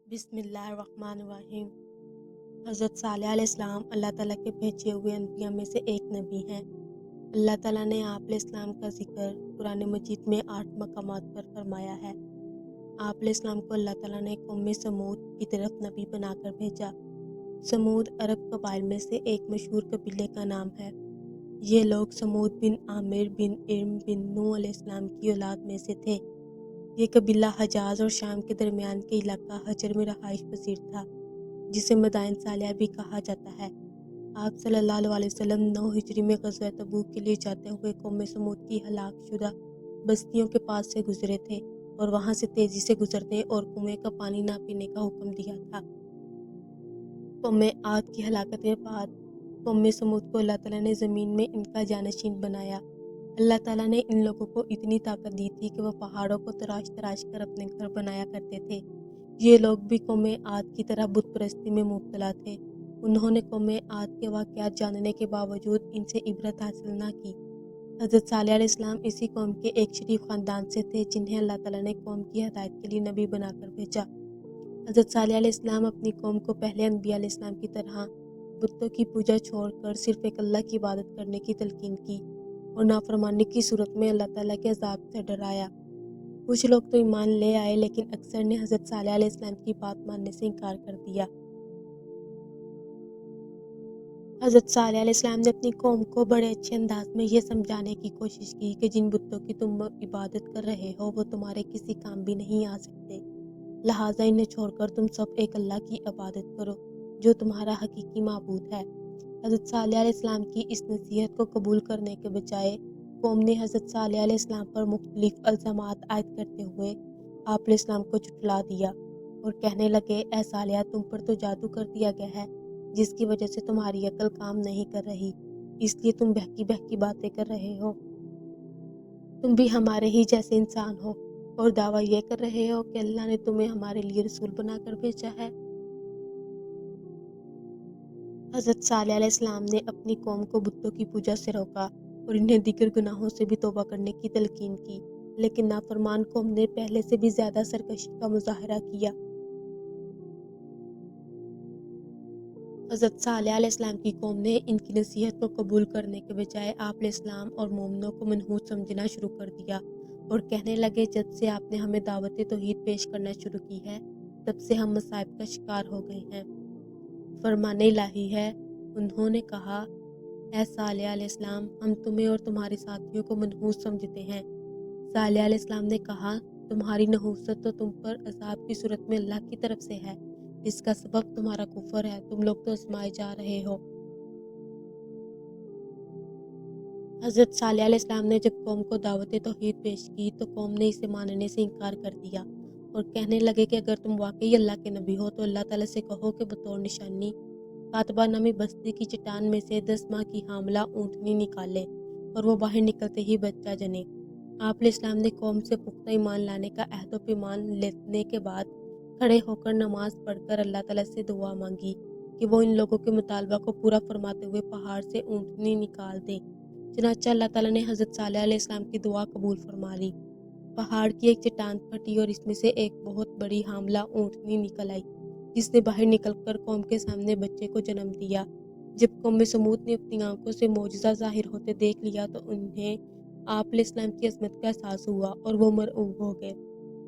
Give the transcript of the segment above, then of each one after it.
बिस्मिल्लाहिर्रहमानिर्रहीम। हज़रत सालेह अलैहिस्सलाम अल्लाह ताला के भेजे हुए अनबिया में से एक नबी हैं। अल्लाह ताला ने आप अलैहिस्सलाम का ज़िक्र कुरान मजीद में 8 मकामात पर फरमाया है। आप अलैहिस्सलाम को अल्लाह ताला ने कौम समूद की तरफ नबी बनाकर भेजा। समूद अरब कबाइल में से एक मशहूर कबीले का नाम है। ये लोग समूद बिन आमिर बिन इर्म बिन नूह अलैहिस्सलाम की औलाद में से थे। ये कबीला हजाज और शाम के दरमियान के इलाका हजर में रहाइश पसीर था, जिसे मदाइन सालिया भी कहा जाता है। आप सल्लल्लाहु अलैहि वसल्लम 9 हिजरी में ग़ज़वा तबूक के लिए जाते हुए कौम समूद की हलाकशुदा बस्तियों के पास से गुजरे थे और वहां से तेजी से गुजरने और कुएं का पानी ना पीने का हुक्म दिया था। कौम आद की हलाकत के बाद कौम समूद को अल्लाह ताला ने ज़मीन में इनका जानशीन बनाया। अल्लाह ताला ने इन लोगों को इतनी ताकत दी थी कि वह पहाड़ों को तराश तराश कर अपने घर बनाया करते थे। ये लोग भी कौम आद की तरह बुत परस्ती में मुब्तला थे। उन्होंने कौम आद के वाक़यात जानने के बावजूद इनसे इबरत हासिल ना की। हज़रत सालेह अलैहिस्सलाम इसी कौम के एक शरीफ ख़ानदान से थे, जिन्हें अल्लाह ताला ने कौम की हदायत के लिए नबी बनाकर भेजा। हज़रत सालेह अलैहिस्सलाम अपनी कौम को पहले अनबिया अलैहिस्सलाम की तरह बुतों की पूजा छोड़कर सिर्फ एक अल्लाह की इबादत करने की तलकीन की और नाफरमानी की सूरत में अल्लाह ताला के अज़ाब से डराया। कुछ लोग तो ईमान ले आए, लेकिन अक्सर ने हज़रत सालेह अलैहिस्सलाम की बात मानने से इनकार कर दिया। हज़रत सालेह अलैहिस्सलाम ने अपनी कौम को बड़े अच्छे अंदाज में ये समझाने की कोशिश की कि जिन बुतों की तुम इबादत कर रहे हो वो तुम्हारे किसी काम भी नहीं आ सकते, लिहाजा इन्हें छोड़कर तुम सब एक अल्लाह की इबादत करो जो तुम्हारा हकीकी माबूद है। हज़रत सालेह अलैहिस्सलाम की इस नसीहत को कबूल करने के बजाय कौम ने हज़रत सालेह अलैहिस्सलाम पर मुख्तलिफ इल्ज़ामात आयद करते हुए आप अलैहिस्सलाम को झुठला दिया और कहने लगे, ऐ सालेह, तुम पर तो जादू कर दिया गया है, जिसकी वजह से तुम्हारी अकल काम नहीं कर रही, इसलिए तुम बहकी बहकी बातें कर रहे हो। तुम भी हमारे ही जैसे इंसान हो और दावा ये कर रहे हो कि अल्लाह ने तुम्हें हमारे लिए रसूल बनाकर भेजा है। हज़रत सालेह अलैहिस्सलाम ने अपनी कौम को बुतों की पूजा से रोका और इन्हें दीगर गुनाहों से भी तौबा करने की तलकीन की, लेकिन नाफरमान कौम ने पहले से भी ज़्यादा सरकशी का मुजाहरा किया। हज़रत सालेह अलैहिस्सलाम की कौम ने इनकी नसीहत को कबूल करने के बजाय आप अलैहिस्सलाम और मोमिनों को मनहूस समझना शुरू कर दिया और कहने लगे, जब से आपने हमें दावत तौहीद पेश करना शुरू की है, तब से हम मसाइब का शिकार हो गए हैं। फरमाने इलाही है, उन्होंने कहा, ऐ सालेह अलैहिस्सलाम, हम तुम्हें और तुम्हारे साथियों को मनहूस समझते हैं। सालेह अलैहिस्सलाम ने कहा, तुम्हारी नहूसत तो तुम पर अज़ाब की सूरत में अल्लाह की तरफ से है, इसका सबब तुम्हारा कुफ्र है, तुम लोग तो आजमाए जा रहे हो। हज़रत सालेह अलैहिस्सलाम ने जब कौम को दावत तौहीद पेश की तो कौम ने इसे मानने से इनकार कर दिया और कहने लगे कि अगर तुम वाकई अल्लाह के नबी हो तो अल्लाह ताला से कहो कि बतौर निशानी कातबा नामी बस्ती की चट्टान में से 10 माह की हामला ऊँटनी निकाले और वो बाहर निकलते ही बच्चा जने। आप अलैहिस्सलाम ने कौम से पुख्ता ईमान लाने का अहद व पैमान लेने के बाद खड़े होकर नमाज पढ़कर अल्लाह ताला से दुआ मांगी कि वो इन लोगों के मुतालबा को पूरा फरमाते हुए पहाड़ से ऊँटनी निकाल दें। चनाचा अल्लाह ताला ने हज़रत सालेह अलैहिस्सलाम की दुआ कबूल फरमा ली। पहाड़ की एक चट्टान फटी और इसमें से एक बहुत बड़ी हामला ऊँटनी निकल आई, जिसने बाहर निकलकर कौम के सामने बच्चे को जन्म दिया। जब कौम समूद ने अपनी आंखों से मौजज़ा ज़ाहिर होते देख लिया तो उन्हें आप अलैहिस्सलाम की अज़मत का एहसास हुआ और वो मरऊब हो गए,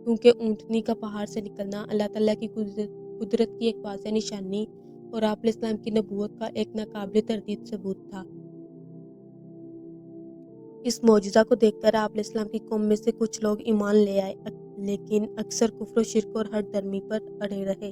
क्योंकि ऊँटनी का पहाड़ से निकलना अल्लाह ताला की कुदरत की एक वाज़ेह निशानी और आप अलैहिस्सलाम की नबूवत का एक नाकाबिल तरदीद सबूत था। इस मौजज़ा को देखकर आप अलैहिस्सलाम की कौम में से कुछ लोग ईमान ले आए, लेकिन अक्सर कुफ्र, शिर्क और हठ धर्मी पर अड़े रहे।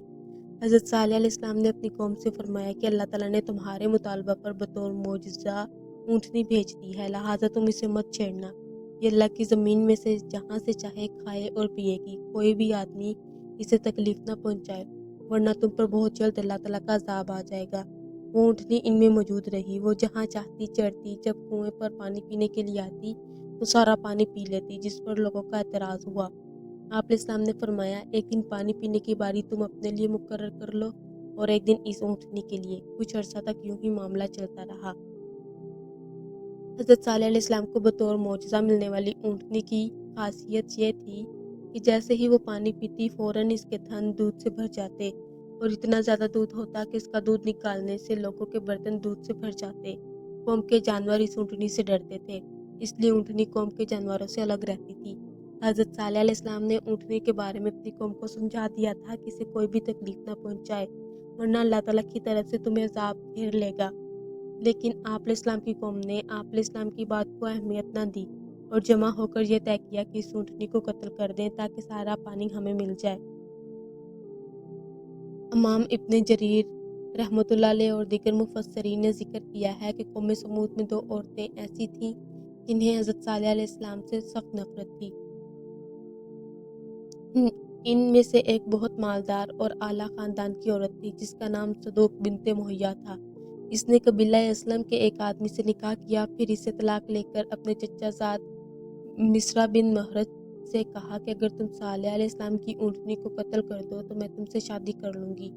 हज़रत सालेह अलैहिस्सलाम ने अपनी कौम से फरमाया कि अल्लाह ताला ने तुम्हारे मुतालबा पर बतौर मौजज़ा ऊँटनी भेज दी है, लिहाजा तुम इसे मत छेड़ना। ये अल्लाह की ज़मीन में से जहाँ से चाहे खाए और पिएगी, कोई भी आदमी इसे तकलीफ न पहुँचाए, वरना तुम पर बहुत जल्द अल्लाह ताला का अज़ाब आ जाएगा। वो ऊँटनी इनमें मौजूद रही, वो जहाँ चाहती चढ़ती, जब कुएं पर पानी पीने के लिए आती तो सारा पानी पी लेती, जिस पर लोगों का एतराज़ हुआ। आप इस्लाम ने फरमाया, एक दिन पानी पीने की बारी तुम अपने लिए मुकर्रर कर लो और एक दिन इस ऊँटनी के लिए। कुछ अर्सा तक यूं ही मामला चलता रहा। हज़रत सालेह अलैहिस्सलाम को बतौर मौजज़ा मिलने वाली ऊँटनी की खासियत ये थी کہ جیسے ہی وہ پانی پیتی فوراً اس کے تھن دودھ سے بھر جاتے اور اتنا زیادہ دودھ ہوتا کہ اس کا دودھ نکالنے سے لوگوں کے برتن دودھ سے بھر جاتے۔ قوم کے جانور اس اونٹنی سے ڈرتے تھے، اس لیے اونٹنی قوم کے جانوروں سے الگ رہتی تھی۔ حضرت صالح علیہ السلام نے اونٹنی کے بارے میں اپنی قوم کو سمجھا دیا تھا کہ اسے کوئی بھی تکلیف نہ پہنچائے، ورنہ اللہ تعالیٰ کی طرف سے تمہیں عذاب گھیر لے گا۔ لیکن آپ علیہ السلام کی قوم نے آپ علیہ السلام کی بات کو اہمیت نہ دی اور جمع ہو کر یہ طے کیا کہ اس اونٹنی کو قتل کر دیں تاکہ سارا پانی ہمیں مل جائے۔ امام ابن جریر رحمۃ اللہ علیہ اور دیگر مفسرین نے ذکر کیا ہے کہ قوم سمود میں 2 عورتیں ایسی تھیں جنہیں حضرت صالح علیہ السلام سے سخت نفرت تھی۔ ان میں سے ایک بہت مالدار اور اعلیٰ خاندان کی عورت تھی جس کا نام صدوق بنت مہیا تھا۔ اس نے قبیلہ اسلم کے ایک آدمی سے نکاح کیا، پھر اسے طلاق لے کر اپنے چچا زاد مصرع بن مہرج سے کہا کہ اگر تم صالح علیہ السلام کی اونٹنی کو قتل کر دو تو میں تم سے شادی کر لوں گی۔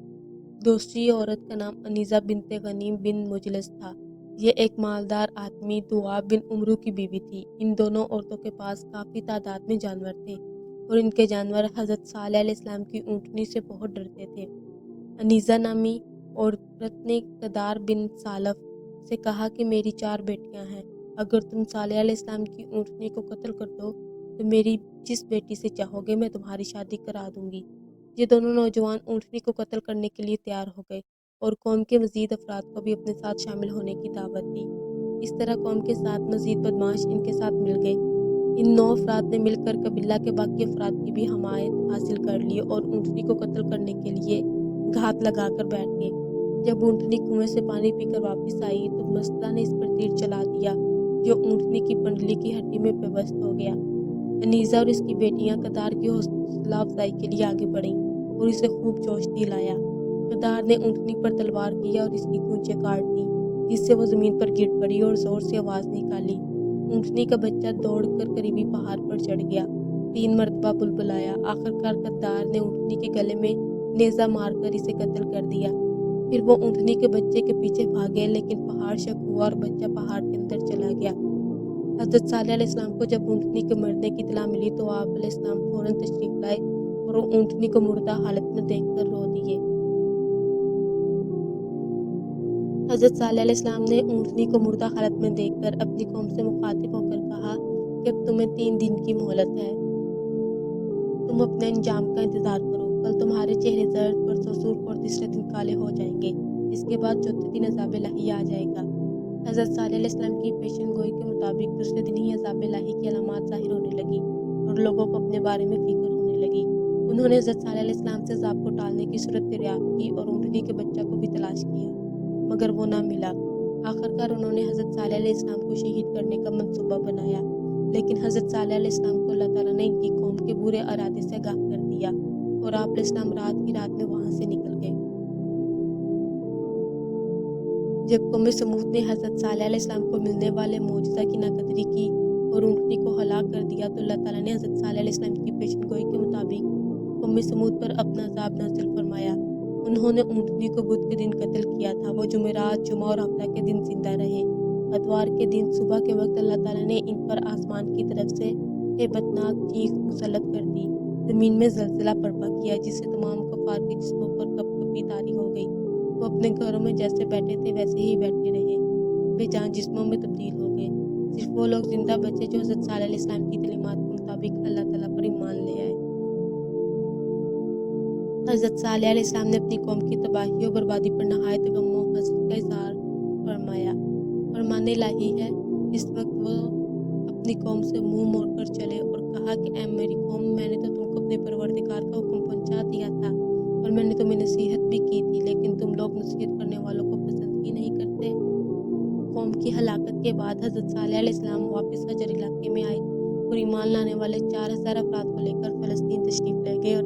دوسری عورت کا نام انیزہ بنت غنیم بن مجلس تھا۔ یہ ایک مالدار آدمی دعا بن عمرو کی بیوی تھی۔ ان دونوں عورتوں کے پاس کافی تعداد میں جانور تھے اور ان کے جانور حضرت صالح علیہ السلام کی اونٹنی سے بہت ڈرتے تھے۔ انیزہ نامی عورت نے قدار بن سالف سے کہا کہ میری 4 بیٹیاں ہیں، اگر تم صالح علیہ السلام کی اونٹنی کو قتل کر دو تو میری جس بیٹی سے چاہو گے میں تمہاری شادی کرا دوں گی۔ یہ دونوں نوجوان اونٹنی کو قتل کرنے کے لیے تیار ہو گئے اور قوم کے مزید افراد کو بھی اپنے ساتھ شامل ہونے کی دعوت دی۔ اس طرح قوم کے 7 مزید بدماش ان کے ساتھ مل گئے۔ ان 9 افراد نے مل کر قبیلہ کے باقی افراد کی بھی حمایت حاصل کر لی اور اونٹنی کو قتل کرنے کے لیے گھات لگا کر بیٹھ گئے۔ جب اونٹنی کنویں سے پانی پی کر واپس آئی تو مسئلہ نے اس پر تیر چلا دیا جو اونٹنی کی پنڈلی کی ہڈی میں پیوست ہو گیا۔ انیزہ اور اس کی بیٹیاں قدار کی حوصلہ افزائی کے لیے آگے بڑھیں اور اسے خوب جوش دلایا۔ قدار نے اونٹنی پر تلوار کیا اور اس کی کونچیں کاٹ دیں جس سے وہ زمین پر گر پڑی اور زور سے آواز نکالی۔ اونٹنی کا بچہ دوڑ کر قریبی پہاڑ پر چڑھ گیا، 3 مرتبہ بلبلایا۔ آخرکار قدار نے اونٹنی کے گلے میں نیزہ مار کر اسے قتل کر دیا۔ پھر وہ اونٹنی کے بچے کے پیچھے بھاگے لیکن پہاڑ شک ہوا اور بچہ پہاڑ کے اندر چلا گیا۔ حضرت صالح علیہ السلام کو جب اونٹنی کے مرنے کی اطلاع ملی تو آپ علیہ السلام فوراً تشریف لائے اور اونٹنی کو مردہ حالت میں دیکھ کر رو دیے۔ حضرت صالح علیہ السلام نے اونٹنی کو مردہ حالت میں دیکھ کر اپنی قوم سے مخاطب ہو کر کہا کہ اب تمہیں 3 دن کی مہلت ہے، تم اپنے انجام کا انتظار کرو۔ کل تمہارے چہرے زرد، پرسوں سرخ اور تیسرے دن کالے ہو جائیں گے، اس کے بعد چوتھے دن عذاب الہی آ جائے گا۔ حضرت صالح علیہ السلام کی پیشن گوئی کے مطابق دوسرے دن ہی عذاب الہی کی علامات ظاہر ہونے لگی اور لوگوں کو اپنے بارے میں فکر ہونے لگی۔ انہوں نے حضرت صالح علیہ السلام سے عذاب کو ٹالنے کی صورت دریافت کی اور اونٹنی کے بچہ کو بھی تلاش کیا مگر وہ نہ ملا۔ آخرکار انہوں نے حضرت صالح علیہ السلام کو شہید کرنے کا منصوبہ بنایا، لیکن حضرت صالح علیہ السلام کو اللہ تعالیٰ نے ان کی قوم کے برے ارادے سے آگاہ کر دیا اور آپ علیہ السلام رات ہی رات میں وہاں سے نکل گئے۔ جب قوم سمود نے حضرت صالح علیہ السلام کو ملنے والے معجزہ کی ناقدری کی اور اونٹنی کو ہلاک کر دیا تو اللہ تعالیٰ نے حضرت صالح علیہ السلام کی پیشن گوئی کے مطابق قوم سمود پر اپنا عذاب نازل فرمایا۔ انہوں نے اونٹنی کو بدھ کے دن قتل کیا تھا۔ وہ جمعرات، جمعہ اور ہفتہ کے دن زندہ رہے۔ اتوار کے دن صبح کے وقت اللہ تعالیٰ نے ان پر آسمان کی طرف سے ہیبتناک چیخ مسلط کر دی۔ زمین میں زلزلہ برپا کیا جس سے تمام کفار کے جسموں پر کپ کپی طاری ہو گئی۔ وہ اپنے گھروں میں جیسے بیٹھے تھے ویسے ہی بیٹھے رہے، بے جان جسموں میں تبدیل ہو گئے۔ صرف وہ لوگ زندہ بچے جو حضرت صالح علیہ السلام کی تعلیمات کے مطابق اللہ تعالیٰ پر ایمان لے آئے۔ حضرت صالح علیہ السلام نے اپنی قوم کی تباہی و بربادی پر نہایت غم و حسرت کا اظہار فرمایا۔ فرمان الہی ہے، اس وقت وہ اپنی قوم سے منہ موڑ کر چلے اور کہا کہ اے میری قوم، میں نے تو تم کو اپنے پروردگار کا حکم پہنچا دیا تھا اور میں نے تمہیں نصیحت بھی کی تھی، لیکن تم لوگ نصیحت کرنے والوں کو پسند ہی نہیں کرتے۔ قوم کی ہلاکت کے بعد حضرت صالح علیہ السلام واپس حجر علاقے میں آئے اور ایمان لانے والے 4000 افراد کو لے کر فلسطین تشریف لے گئے اور